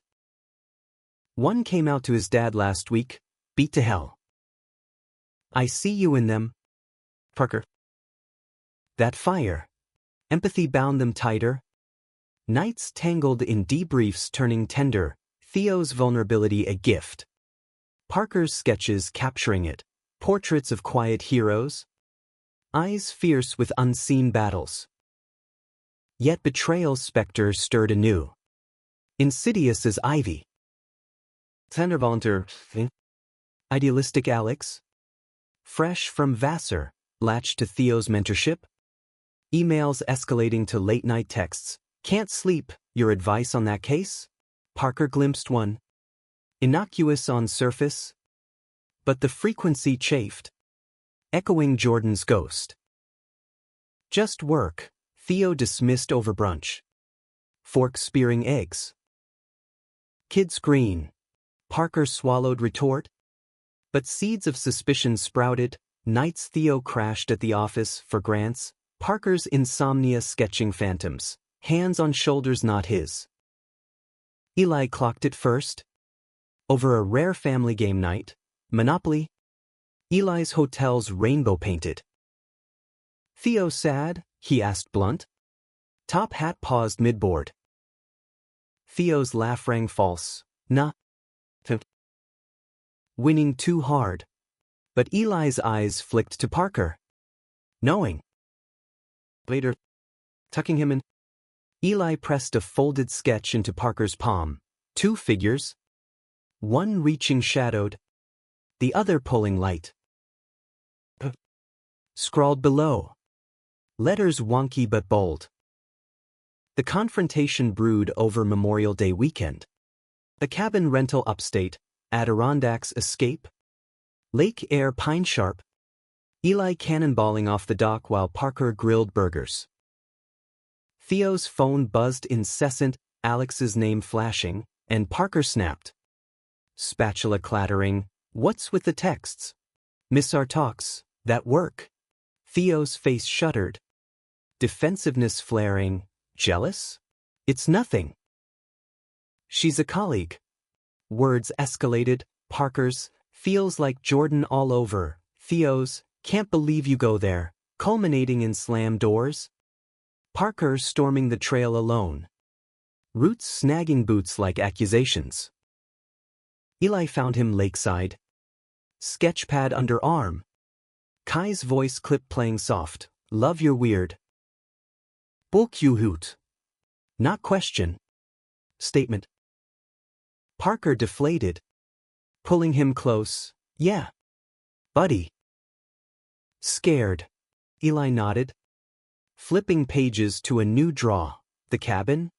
A: One came out to his dad last week, beat to hell. I see you in them. Parker. That fire. Empathy bound them tighter. Nights tangled in debriefs turning tender, Theo's vulnerability a gift. Parker's sketches capturing it, portraits of quiet heroes. Eyes fierce with unseen battles. Yet betrayal's specter stirred anew. Insidious as ivy. Tender volunteer. Idealistic Alex. Fresh from Vassar, latched to Theo's mentorship. Emails escalating to late-night texts. Can't sleep, your advice on that case? Parker glimpsed one. Innocuous on surface, but the frequency chafed, echoing Jordan's ghost. Just work, Theo dismissed over brunch. Fork spearing eggs. Kids green. Parker swallowed retort. But seeds of suspicion sprouted. Nights Theo crashed at the office for grants. Parker's insomnia sketching phantoms. Hands on shoulders not his. Eli clocked it first. Over a rare family game night. Monopoly. Eli's hotel's rainbow painted. Theo sad? He asked blunt. Top hat paused mid-board. Theo's laugh rang false. Nah. Winning too hard. But Eli's eyes flicked to Parker. Knowing. Later. Tucking him in. Eli pressed a folded sketch into Parker's palm. 2 figures. One reaching shadowed. The other pulling light. Scrawled below. Letters wonky but bold. The confrontation brewed over Memorial Day weekend. A cabin rental upstate, Adirondacks escape. Lake air pine sharp. Eli cannonballing off the dock while Parker grilled burgers. Theo's phone buzzed incessant, Alex's name flashing, and Parker snapped. Spatula clattering. What's with the texts? Miss our talks, that work. Theo's face shuddered. Defensiveness flaring. Jealous? It's nothing. She's a colleague. Words escalated. Parker's, feels like Jordan all over. Theo's, can't believe you go there, culminating in slam doors. Parker storming the trail alone. Roots snagging boots like accusations. Eli found him lakeside. Sketchpad under arm. Kai's voice clip playing soft. Love you're weird. Bulk you hoot. Not question. Statement. Parker deflated. Pulling him close. Yeah. Buddy. Scared. Eli nodded. Flipping pages to a new draw. The cabin.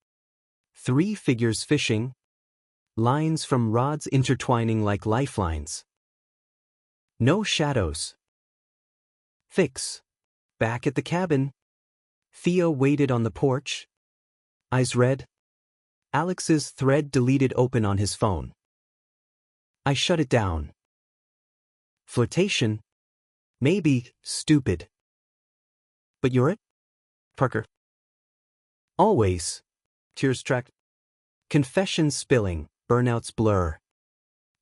A: 3 figures fishing. Lines from rods intertwining like lifelines. No shadows. Fix. Back at the cabin. Theo waited on the porch. Eyes red. Alex's thread deleted open on his phone. I shut it down. Flirtation? Maybe, stupid. But you're it? Parker. Always. Tears tracked. Confessions spilling, burnouts blur.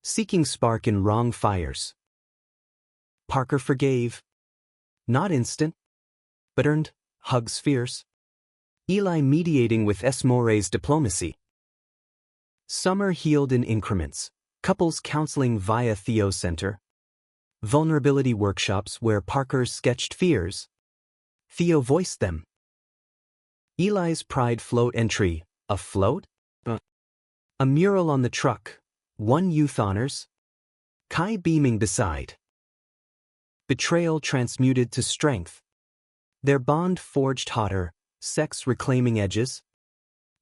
A: Seeking spark in wrong fires. Parker forgave. Not instant, but earned. Hugs fierce. Eli mediating with Esmore's diplomacy. Summer healed in increments. Couples counseling via Theo Center. Vulnerability workshops where Parker sketched fears. Theo voiced them. Eli's pride float entry. A float? A mural on the truck. 1 youth honors. Kai beaming beside. Betrayal transmuted to strength. Their bond forged hotter, sex reclaiming edges.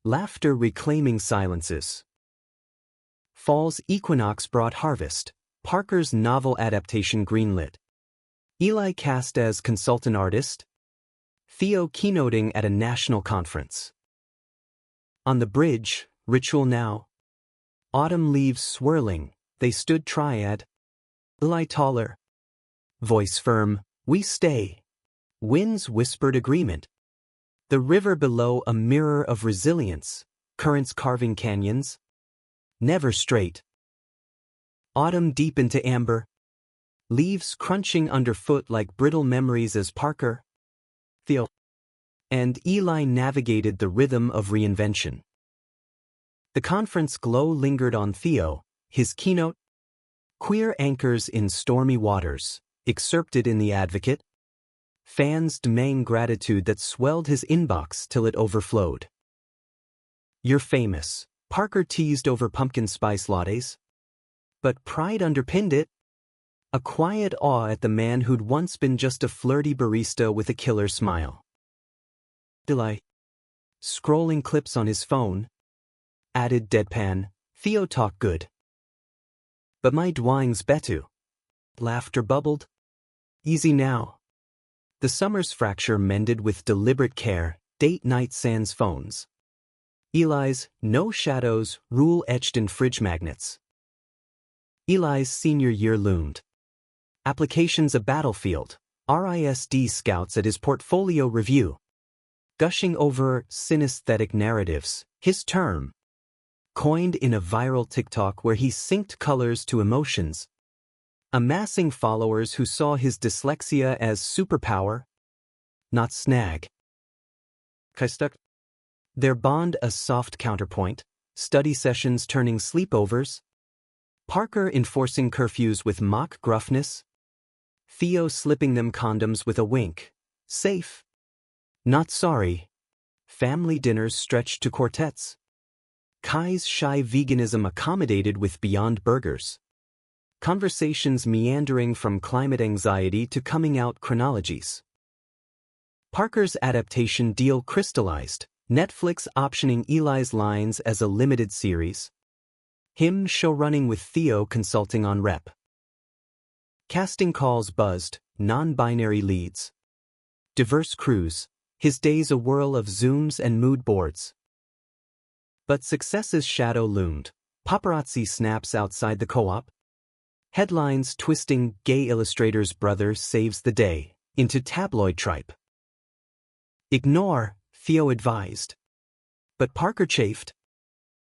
A: Laughter reclaiming silences. Fall's equinox brought harvest. Parker's novel adaptation greenlit. Eli cast as consultant artist. Theo keynoting at a national conference. On the bridge, ritual now. Autumn leaves swirling, they stood triad. Eli taller. Voice firm, we stay. Winds whispered agreement. The river below a mirror of resilience, currents carving canyons. Never straight. Autumn deep into amber. Leaves crunching underfoot like brittle memories as Parker, Theo, and Eli navigated the rhythm of reinvention. The conference glow lingered on Theo, his keynote. Queer anchors in stormy waters, excerpted in The Advocate. Fans demanding gratitude that swelled his inbox till it overflowed. You're famous, Parker teased over pumpkin spice lattes. But pride underpinned it. A quiet awe at the man who'd once been just a flirty barista with a killer smile. Eli. Scrolling clips on his phone. Added deadpan, Theo talk good. But my dwang's betu. Laughter bubbled. Easy now. The summer's fracture mended with deliberate care, date night sans phones. Eli's no shadows rule etched in fridge magnets. Eli's senior year loomed. Applications a battlefield. RISD scouts at his portfolio review. Gushing over synesthetic narratives, his term. Coined in a viral TikTok where he synced colors to emotions. Amassing followers who saw his dyslexia as superpower, not snag. Their bond a soft counterpoint, study sessions turning sleepovers. Parker enforcing curfews with mock gruffness. Theo slipping them condoms with a wink. Safe. Not sorry. Family dinners stretched to quartets. Kai's shy veganism accommodated with Beyond Burgers. Conversations meandering from climate anxiety to coming out chronologies. Parker's adaptation deal crystallized, Netflix optioning Eli's lines as a limited series. Him showrunning with Theo consulting on rep. Casting calls buzzed, non-binary leads. Diverse crews, his days a whirl of Zooms and mood boards. But success's shadow loomed, paparazzi snaps outside the co-op. Headlines twisting gay illustrator's brother saves the day into tabloid tripe. Ignore, Theo advised. But Parker chafed.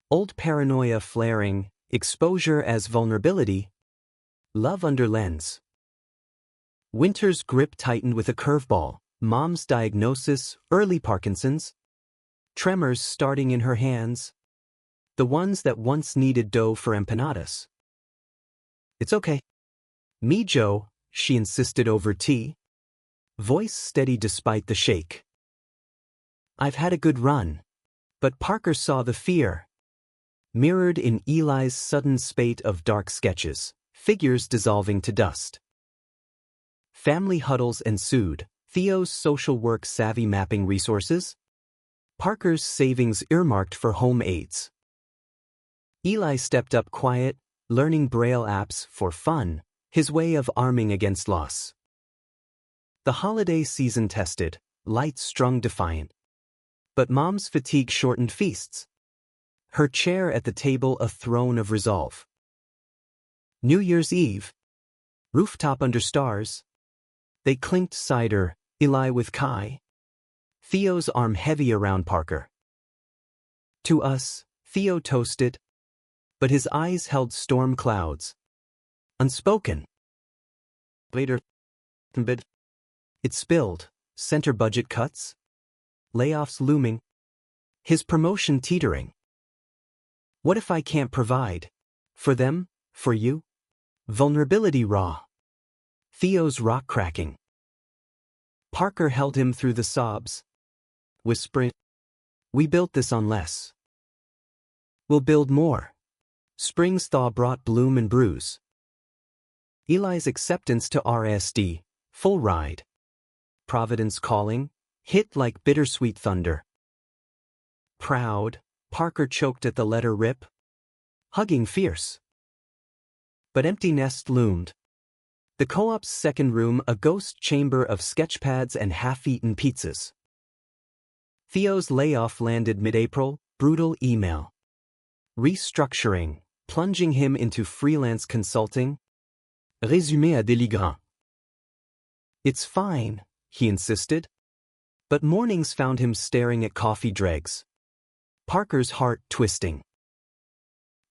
A: Old paranoia flaring, exposure as vulnerability. Love under lens. Winter's grip tightened with a curveball, mom's diagnosis, early Parkinson's. Tremors starting in her hands. The ones that once needed dough for empanadas. It's okay. Me, Joe, she insisted over tea. Voice steady despite the shake. I've had a good run. But Parker saw the fear. Mirrored in Eli's sudden spate of dark sketches, figures dissolving to dust. Family huddles ensued, Theo's social work savvy mapping resources. Parker's savings earmarked for home aids. Eli stepped up quiet, learning Braille apps for fun, his way of arming against loss. The holiday season tested, lights strung defiant. But mom's fatigue shortened feasts. Her chair at the table a throne of resolve. New Year's Eve. Rooftop under stars. They clinked cider, Eli with Kai. Theo's arm heavy around Parker. To us, Theo toasted. But his eyes held storm clouds. Unspoken. Later. It spilled, center budget cuts. Layoffs looming. His promotion teetering. What if I can't provide? For them? For you? Vulnerability raw. Theo's rock cracking. Parker held him through the sobs. Whispering. We built this on less. We'll build more. Spring's thaw brought bloom and bruise. Eli's acceptance to RSD, full ride. Providence calling, hit like bittersweet thunder. Proud, Parker choked at the letter rip. Hugging fierce. But empty nest loomed. The co-op's second room a ghost chamber of sketchpads and half-eaten pizzas. Theo's layoff landed mid-April, brutal email. Restructuring, plunging him into freelance consulting. Résumé à déligrant. It's fine, he insisted. But mornings found him staring at coffee dregs. Parker's heart twisting.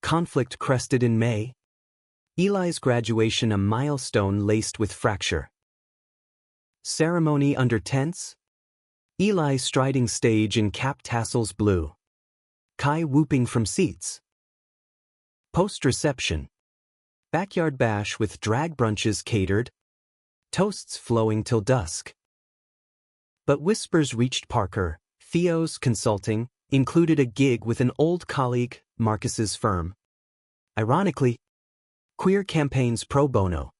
A: Conflict crested in May. Eli's graduation a milestone laced with fracture. Ceremony under tents. Eli striding stage in cap tassels blue. Kai whooping from seats. Post-reception. Backyard bash with drag brunches catered. Toasts flowing till dusk. But whispers reached Parker. Theo's consulting included a gig with an old colleague, Marcus's firm. Ironically, queer campaigns pro bono.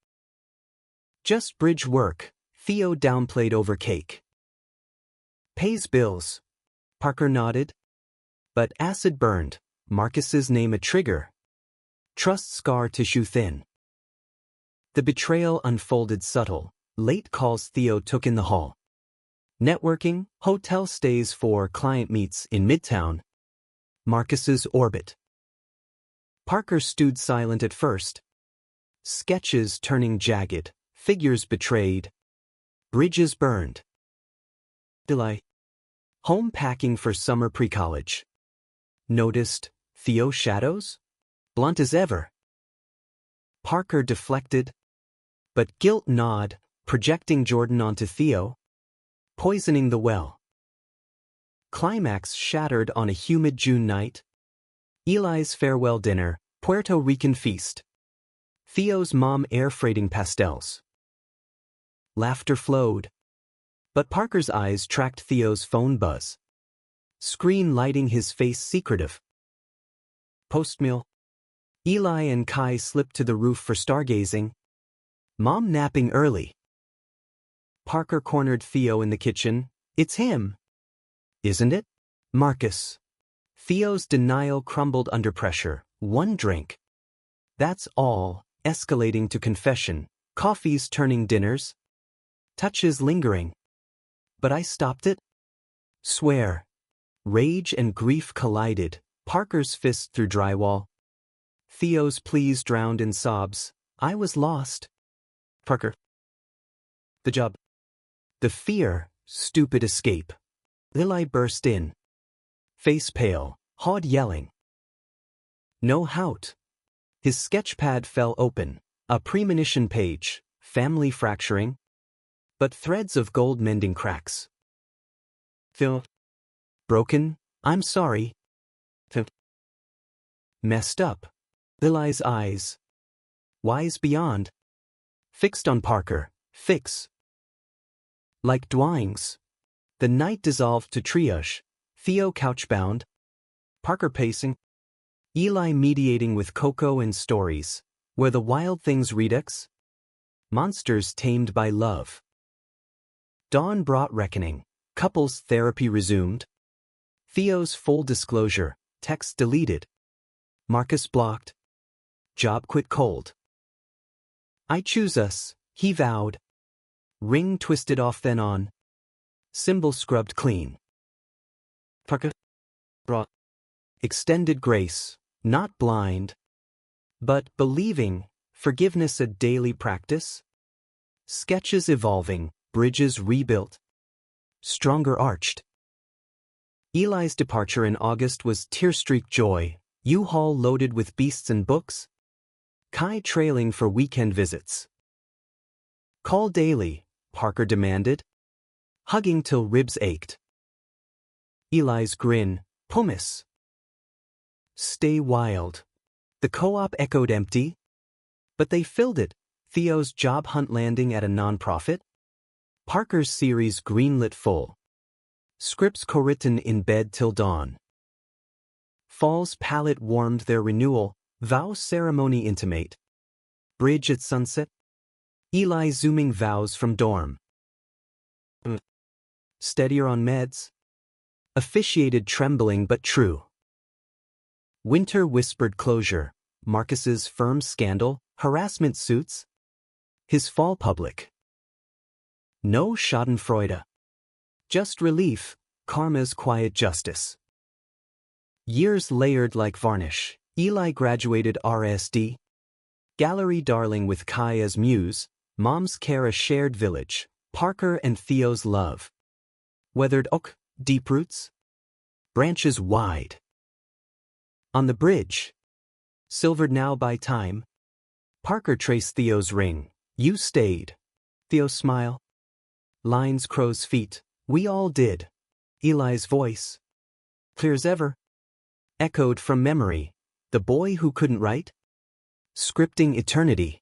A: Just bridge work, Theo downplayed over cake. Pays bills. Parker nodded. But acid burned. Marcus's name a trigger. Trust scar tissue thin. The betrayal unfolded subtle. Late calls Theo took in the hall. Networking, hotel stays for client meets in Midtown. Marcus's orbit. Parker stood silent at first. Sketches turning jagged, figures betrayed. Bridges burned. Delay. Home packing for summer pre-college. Noticed Theo shadows? Blunt as ever. Parker deflected. But guilt gnawed, projecting Jordan onto Theo. Poisoning the well. Climax shattered on a humid June night. Eli's farewell dinner, Puerto Rican feast. Theo's mom air freighting pastels. Laughter flowed. But Parker's eyes tracked Theo's phone buzz. Screen lighting his face secretive. Postmeal. Eli and Kai slipped to the roof for stargazing. Mom napping early. Parker cornered Theo in the kitchen. It's him. Isn't it? Marcus. Theo's denial crumbled under pressure. One drink. That's all, escalating to confession. Coffees turning dinners. Touches lingering. But I stopped it? Swear. Rage and grief collided. Parker's fist through drywall. Theo's pleas drowned in sobs. I was lost. Parker. The job. The fear, stupid escape. Eli burst in. Face pale, Hod yelling. No hout. His sketchpad fell open. A premonition page, family fracturing. But threads of gold mending cracks. Phil. Broken, I'm sorry. Phil. Messed up. Eli's eyes. Wise beyond. Fixed on Parker. Fix. Like Dwayne's. The night dissolved to triage. Theo couchbound. Parker pacing. Eli mediating with Coco and stories. Where the wild things redux. Monsters tamed by love. Dawn brought reckoning. Couples therapy resumed. Theo's full disclosure. Text deleted. Marcus blocked. Job quit cold. I choose us, he vowed. Ring twisted off then on. Symbol scrubbed clean. Parker brought extended grace, not blind, but believing, forgiveness a daily practice. Sketches evolving, bridges rebuilt. Stronger arched. Eli's departure in August was tear-streaked joy, U-Haul loaded with beasts and books. Kai trailing for weekend visits. Call daily, Parker demanded. Hugging till ribs ached. Eli's grin, pumice. Stay wild. The co-op echoed empty. But they filled it. Theo's job hunt landing at a non-profit. Parker's series greenlit full. Scripts co-written in bed till dawn. Fall's palette warmed their renewal. Vow ceremony intimate. Bridge at sunset. Eli zooming vows from dorm. Steadier on meds. Officiated trembling but true. Winter whispered closure. Marcus's firm scandal. Harassment suits. His fall public. No schadenfreude. Just relief. Karma's quiet justice. Years layered like varnish. Eli graduated RSD. Gallery darling with Kai as muse. Mom's care a shared village. Parker and Theo's love. Weathered oak, deep roots. Branches wide. On the bridge. Silvered now by time. Parker traced Theo's ring. You stayed. Theo's smile. Lines crow's feet. We all did. Eli's voice. Clear as ever. Echoed from memory. The boy who couldn't write? Scripting eternity.